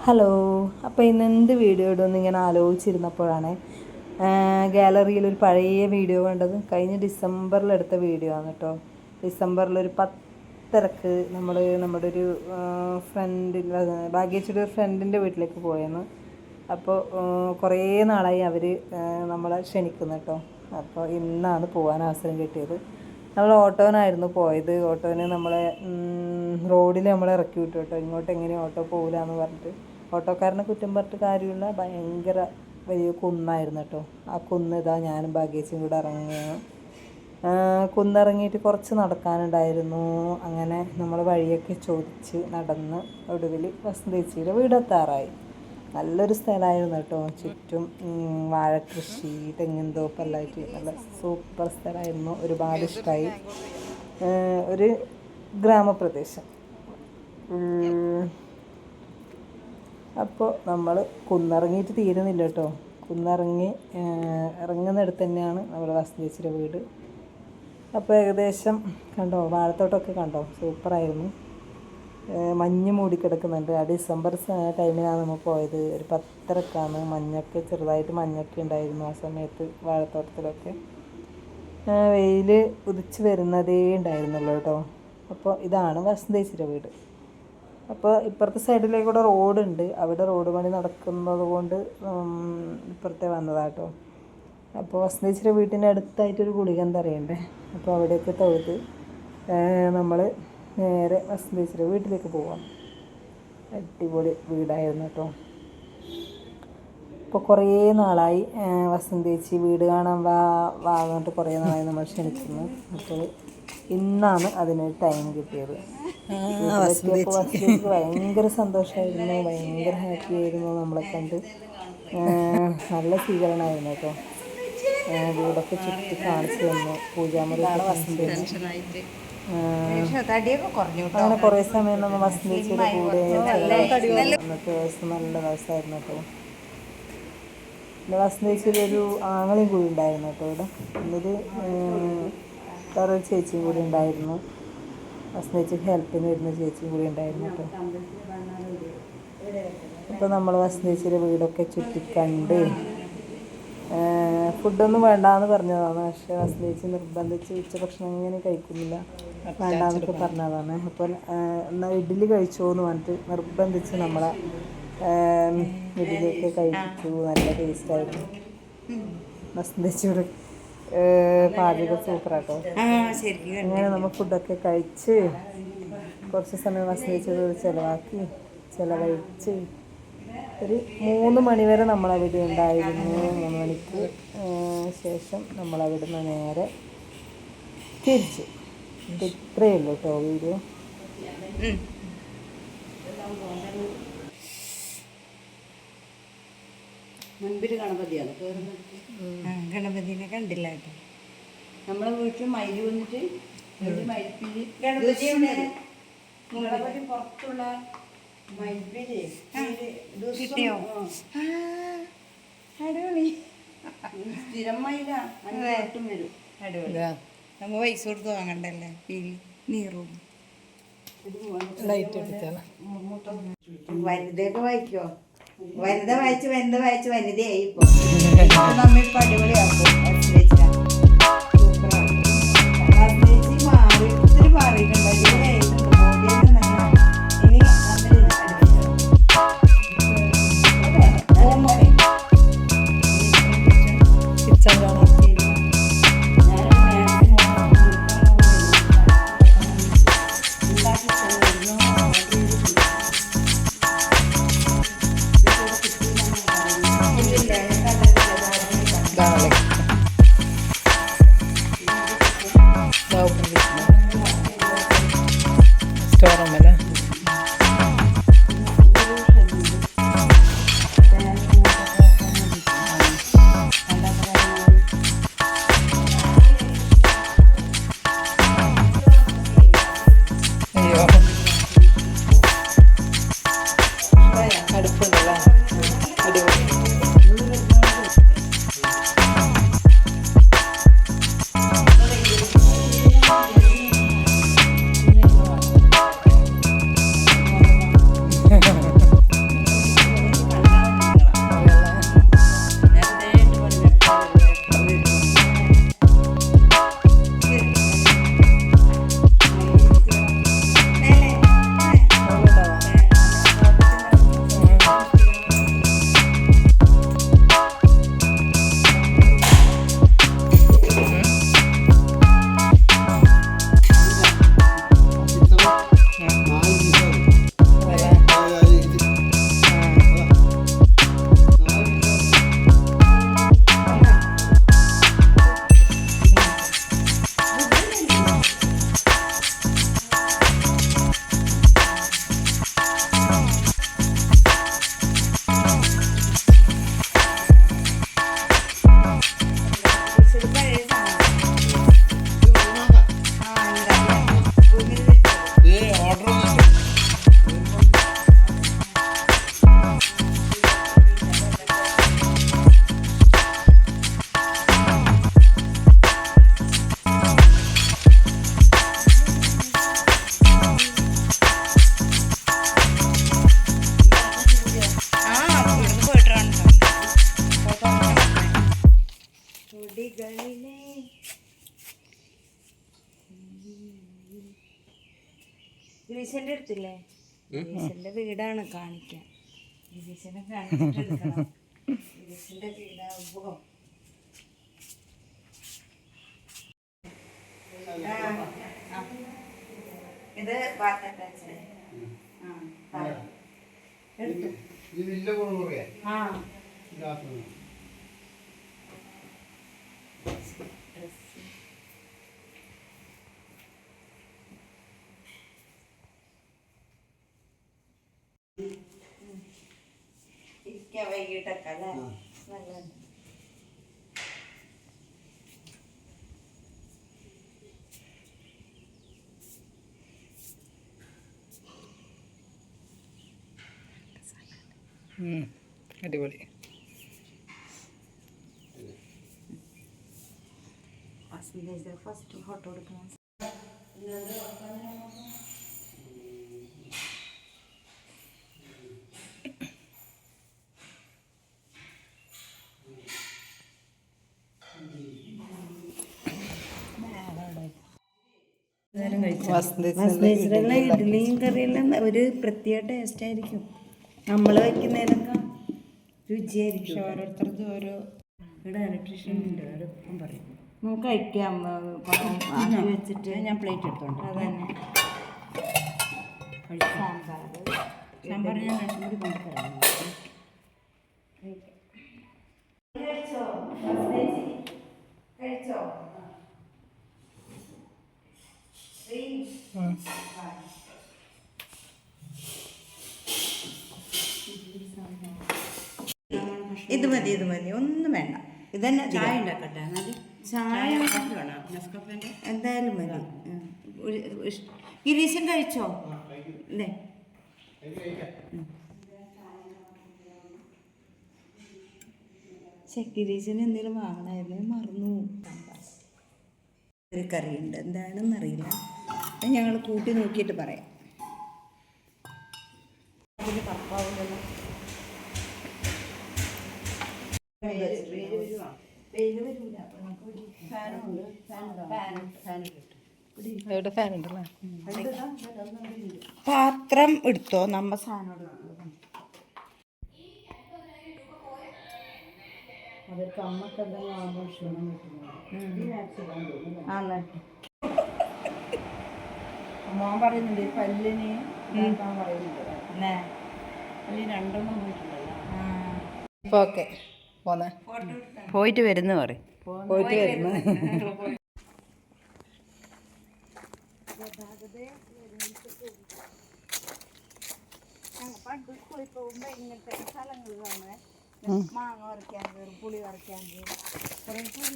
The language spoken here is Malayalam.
ഹലോ. അപ്പോൾ ഇന്ന് എന്ത് വീഡിയോ ഇടുമെന്ന് ഇങ്ങനെ ആലോചിച്ചിരുന്നപ്പോഴാണ് ഗാലറിയിലൊരു പഴയ വീഡിയോ കണ്ടത്. കഴിഞ്ഞ ഡിസംബറിലെടുത്ത വീഡിയോ ആണ് കേട്ടോ. ഡിസംബറിലൊരു 10:30 നമ്മുടെ ഒരു ഭാഗ്യച്ചിയുടെ ഒരു ഫ്രണ്ടിൻ്റെ വീട്ടിലേക്ക് പോയെന്ന്. അപ്പോൾ കുറേ നാളായി അവർ നമ്മളെ ക്ഷണിക്കുന്നു കേട്ടോ. അപ്പോൾ ഇന്നാണ് പോകാൻ അവസരം കിട്ടിയത്. നമ്മൾ ഓട്ടോനായിരുന്നു പോയത്. ഓട്ടോന് നമ്മളെ റോഡിൽ നമ്മളെ ഇറക്കി വിട്ടു കേട്ടോ. ഇങ്ങോട്ട് എങ്ങനെയും ഓട്ടോ പോകില്ല എന്ന് പറഞ്ഞിട്ട്. ഓട്ടോക്കാരനെ കുറ്റം പറഞ്ഞിട്ട് കാര്യമില്ല. ഭയങ്കര വലിയ കുന്നായിരുന്നു കേട്ടോ. ആ കുന്ന് ഇതാ ഞാനും ഭാഗ്യച്ചിയും കൂടെ ഇറങ്ങിയാണ്. കുന്നിറങ്ങിയിട്ട് കുറച്ച് നടക്കാനുണ്ടായിരുന്നു. അങ്ങനെ നമ്മൾ വഴിയൊക്കെ ചോദിച്ച് നടന്ന് ഒടുവിൽ വസന്തേച്ചിയുടെ വീടെത്താറായി. നല്ലൊരു സ്ഥലമായിരുന്നു കേട്ടോ. ചുറ്റും വാഴക്കൃഷി, തെങ്ങിൻ തോപ്പെല്ലായിട്ട് നല്ല സൂപ്പർ സ്ഥലമായിരുന്നു. ഒരുപാട് ഇഷ്ടമായി. ഒരു ഗ്രാമപ്രദേശം. അപ്പോൾ നമ്മൾ കുന്നിറങ്ങിയിട്ട് തീരുന്നില്ല കേട്ടോ. ഇറങ്ങുന്നിടത്ത് തന്നെയാണ് നമ്മുടെ വസന്തേച്ചിയുടെ വീട്. അപ്പോൾ ഏകദേശം കണ്ടോ, വാഴത്തോട്ടമൊക്കെ കണ്ടോ, സൂപ്പറായിരുന്നു. മഞ്ഞ് മൂടിക്കിടക്കുന്നുണ്ട്. ആ ഡിസംബർ ടൈമിലാണ് നമ്മൾ പോയത്. ഒരു 10:30 മഞ്ഞൊക്കെ ചെറുതായിട്ട് മഞ്ഞൊക്കെ ഉണ്ടായിരുന്നു ആ സമയത്ത് വാഴത്തോട്ടത്തിലൊക്കെ. വെയിൽ ഉദിച്ച് വരുന്നതേ ഉണ്ടായിരുന്നല്ലോ കേട്ടോ. അപ്പോൾ ഇതാണ് വസന്തേച്ചിയുടെ വീട്. അപ്പോൾ ഇപ്പുറത്തെ സൈഡിലേക്കൂടെ റോഡുണ്ട്. അവിടെ റോഡ് പണി നടക്കുന്നത് കൊണ്ട് ഇപ്പുറത്തെ വന്നതാട്ടോ. അപ്പോൾ വസന്തേച്ചിയുടെ വീട്ടിൻ്റെ അടുത്തായിട്ടൊരു ഗുളികൻ തറയുണ്ട്. അപ്പോൾ അവിടെയൊക്കെ തൊഴുത് നമ്മൾ നേരെ വസന്തേച്ചിയുടെ വീട്ടിലേക്ക് പോവാം. അടിപൊളി വീടായിരുന്നു കേട്ടോ. ഇപ്പോൾ കുറേ നാളായി വസന്തേച്ചി വീട് കാണാൻ വാങ്ങിട്ട് കുറേ നാളായി നമ്മൾ ക്ഷണിക്കുന്നു. അപ്പോൾ ഇന്നാണ് അതിനൊരു ടൈം കിട്ടിയത്. വസന്തേച്ചിക്ക് ഭയങ്കര സന്തോഷമായിരുന്നു, ഭയങ്കര ഹാപ്പി ആയിരുന്നു. നമ്മളെ കണ്ട് നല്ല സ്വീകരണമായിരുന്നു കേട്ടോ. വീടൊക്കെ ചുറ്റി കാണിച്ചു തന്നു. പൂജാമുറി വസന്തേച്ചി അങ്ങനെ കുറേ സമയം നമ്മൾ വസന്തേച്ചിയുടെ കൂടെ. അന്നത്തെ ദിവസം നല്ല ദിവസമായിരുന്നു കേട്ടോ. പിന്നെ വസന്തേച്ചിയുടെ ഒരു ആങ്ങളെയും കൂടി ഉണ്ടായിരുന്നു കേട്ടോ ഇവിടെ. എന്നിട്ട് വേറൊരു ചേച്ചിയും കൂടി ഉണ്ടായിരുന്നു. വസന്തേച്ചിക്ക് ഹെൽപ്പിന് വരുന്ന ചേച്ചിയും കൂടി ഉണ്ടായിരുന്നു കേട്ടോ. അപ്പോൾ നമ്മൾ വസന്തേച്ചിയുടെ വീടൊക്കെ ചുറ്റിക്കണ്ട്. ഫുഡൊന്നും വേണ്ടാന്ന് പറഞ്ഞതാണ്. പക്ഷേ വസന്തേച്ചി നിർബന്ധിച്ച് ഉച്ചഭക്ഷണം ഇങ്ങനെ കഴിക്കുന്നില്ല, വേണ്ടാന്നൊക്കെ പറഞ്ഞതാണ്. അപ്പോൾ എന്നാൽ ഇഡ്ഡലി കഴിച്ചോ എന്ന് പറഞ്ഞിട്ട് നിർബന്ധിച്ച് നമ്മളെ ഇഡ്ഡലിയൊക്കെ കഴിച്ചു. നല്ല ടേസ്റ്റായിരുന്നു. വസന്തേച്ചിയുടെ പാചകം സൂപ്പറാട്ടോ. അങ്ങനെ നമ്മൾ ഫുഡൊക്കെ കഴിച്ച് കുറച്ച് സമയം വസന്തേച്ചിയോട് ചിലവഴിച്ച് ഒരു 3 മണി വരെ നമ്മളവിടെ ഉണ്ടായിരുന്നു. 3 മണിക്ക് ശേഷം നമ്മളവിടുന്ന് നേരെ തിരിച്ചു. ഇത്രയേ ഉള്ളൂ കേട്ടോ വീഡിയോ. മുൻപിൽ ഗണപതിയാണ്. ഗണപതിനെ കണ്ടില്ല കേട്ടോ. നമ്മളെ വീട്ടിൽ മയില് വന്നിട്ട് ഗണപതി പുറത്തുള്ള കിട്ടിയോ? അടിപൊളി. സ്ഥിരം മയില വരും. അടിപൊളി. നമ്മൾ പൈസ കൊടുത്ത് വാങ്ങണ്ടല്ലേ. നീറും ലൈറ്റ് അടിച്ചാണ്. വനിതയൊക്കെ വായിക്കോ? വനിത വായിച്ച് വനിതയായി. ഇപ്പൊ നമ്മ ഇപ്പൊ അടിപൊളിയാക്കും. സ്റ്റോറൂമല്ലേ. അയ്യോ, അടുപ്പുണ്ടല്ലേ. അടിപൊളി. ഗിരീശന്റെ അടുത്തില്ലേ ഗിരീശന്റെ വീടാണ് കാണിക്കാൻ. ഗിരീശനെ കാണിച്ചിട്ടെടുക്കണം. ഗിരീശന്റെ വീടാകുമ്പോ ഇത് പാത്രട്ടാച്ച്. ഇരിക്കാൻ വൈകിട്ടൊക്കെ അല്ലേ നല്ലത്. അടിപൊളി. ഫസ്റ്റ് ഫോട്ടോ എടുക്കണം. വസന്തേശ്വരമുള്ള ഇഡ്ഡലിയും കറിയെല്ലാം ഒരു പ്രത്യേക ടേസ്റ്റ് ആയിരിക്കും. നമ്മൾ വയ്ക്കുന്നതിനൊക്കെ രുചിയായിരിക്കും. ഓരോരുത്തർക്കും ഓരോ ഇവിടെ ഇലക്ട്രീഷ്യൻ ഉണ്ട്, അവരൊപ്പം പറയും നമുക്ക് കഴിക്കാം ആക്കി വെച്ചിട്ട്. ഞാൻ പ്ലേറ്റ് എടുത്തോണ്ട് അതന്നെ സാമ്പാർ ഞാൻ രണ്ടും കൂടി കൊണ്ടുതരാം. കഴിച്ചോ കഴിച്ചോ ഇത് മതി ഇത് മതി, ഒന്നും വേണ്ട. ഇതന്നെ ചായ ഉണ്ടാക്കട്ടെ. ചായ എന്തായാലും മതി. ഗിരീശൻ കഴിച്ചോ അല്ലേ? ഗിരീശന് എന്തെങ്കിലും വാങ്ങണമായിരുന്നു, മറന്നു. ഒരു കറിയുണ്ട്, എന്താണെന്നറിയില്ല. ഞങ്ങൾ കൂട്ടി നോക്കിയിട്ട് പറയാം. അതിന് കപ്പാവില്ലല്ലോ. പാത്രം എടുത്തോ, നമ്മ സാധനം അവർക്ക് അമ്മക്ക് എന്തെങ്കിലും ആകുമ്പോൾ ക്ഷീണം മോൻ പറയുന്നുണ്ട് പല്ലിന് പറയുന്നുണ്ട്. പല്ലിന് രണ്ടെണ്ണം പോയിട്ടുണ്ടല്ലോ. ഓക്കെ പോന്നെ പോയിട്ട് വരുന്നു പറയും. പോയിട്ട് വരുന്നു. പണ്ട് സ്കൂളിൽ പോകുമ്പോ ഇങ്ങനത്തെ സ്ഥലങ്ങൾ കാണുന്നത്. മാങ്ങ പറിക്കാൻ കയറും, പുളി പറിക്കാൻ കയറും, കുറേ പുളി